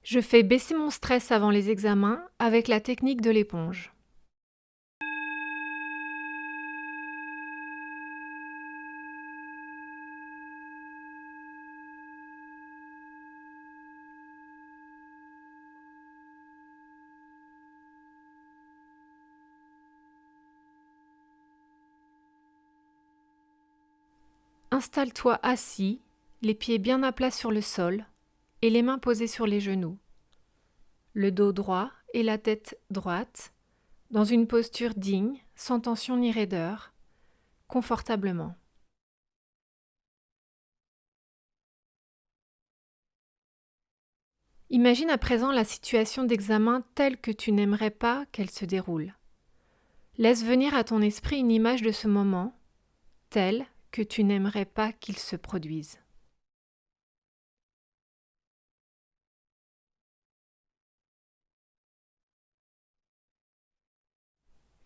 Je fais baisser mon stress avant les examens avec la technique de l'éponge. Installe-toi assis, les pieds bien à plat sur le sol et les mains posées sur les genoux. Le dos droit et la tête droite, dans une posture digne, sans tension ni raideur, confortablement. Imagine à présent la situation d'examen telle que tu n'aimerais pas qu'elle se déroule. Laisse venir à ton esprit une image de ce moment, telle que tu n'aimerais pas qu'il se produise.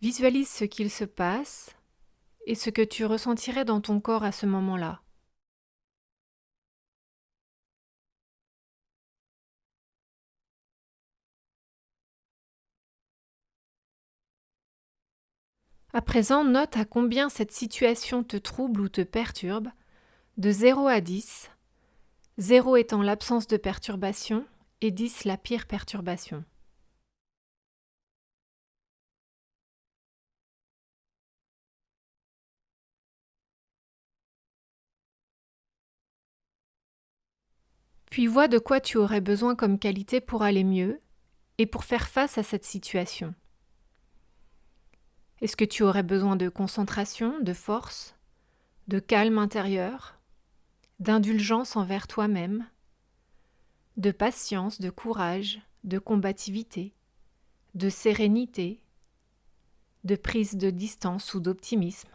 Visualise ce qu'il se passe et ce que tu ressentirais dans ton corps à ce moment-là. À présent, note à combien cette situation te trouble ou te perturbe, de 0 à 10, 0 étant l'absence de perturbation et 10 la pire perturbation. Puis vois de quoi tu aurais besoin comme qualité pour aller mieux et pour faire face à cette situation. Est-ce que tu aurais besoin de concentration, de force, de calme intérieur, d'indulgence envers toi-même, de patience, de courage, de combativité, de sérénité, de prise de distance ou d'optimisme?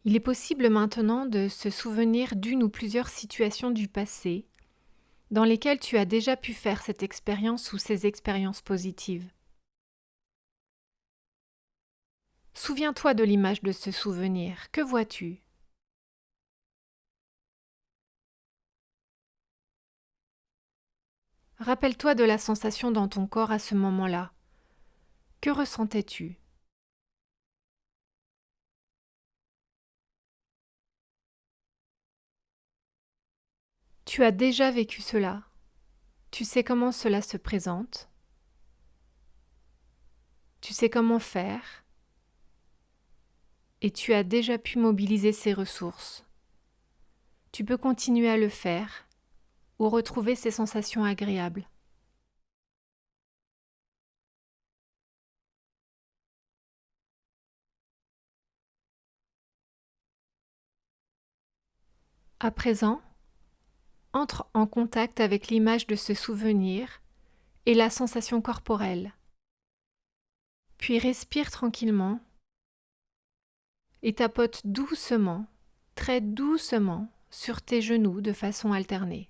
Il est possible maintenant de se souvenir d'une ou plusieurs situations du passé dans lesquelles tu as déjà pu faire cette expérience ou ces expériences positives. Souviens-toi de l'image de ce souvenir. Que vois-tu? Rappelle-toi de la sensation dans ton corps à ce moment-là. Que ressentais-tu? Tu as déjà vécu cela. Tu sais comment cela se présente. Tu sais comment faire. Et tu as déjà pu mobiliser ces ressources. Tu peux continuer à le faire ou retrouver ces sensations agréables. À présent, entre en contact avec l'image de ce souvenir et la sensation corporelle. Puis respire tranquillement et tapote doucement, très doucement, sur tes genoux de façon alternée.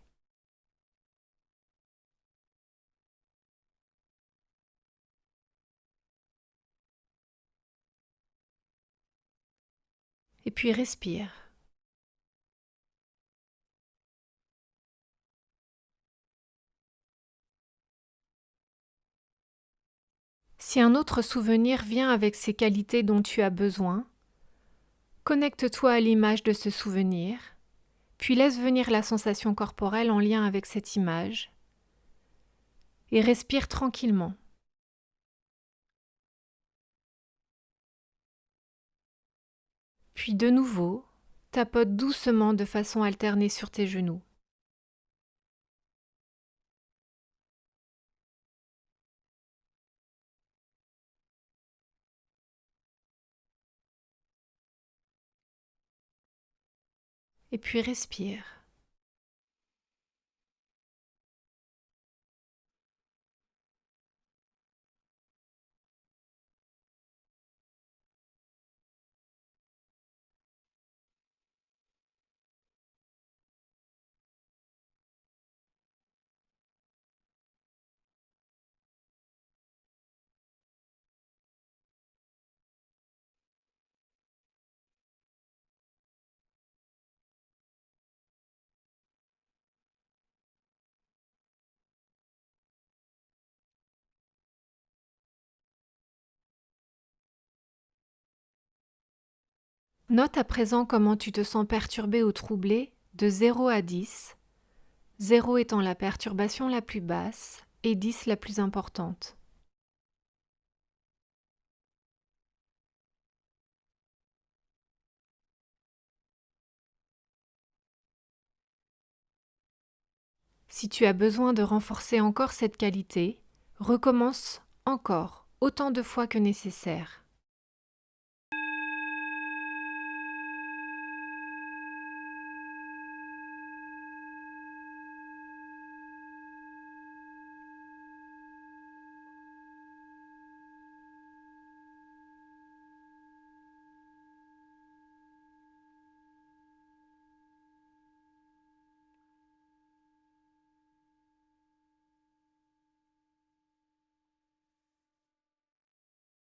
Et puis respire. Si un autre souvenir vient avec ces qualités dont tu as besoin, connecte-toi à l'image de ce souvenir, puis laisse venir la sensation corporelle en lien avec cette image et respire tranquillement. Puis de nouveau, tapote doucement de façon alternée sur tes genoux. Et puis respire. Note à présent comment tu te sens perturbé ou troublé de 0 à 10, 0 étant la perturbation la plus basse et 10 la plus importante. Si tu as besoin de renforcer encore cette qualité, recommence encore autant de fois que nécessaire.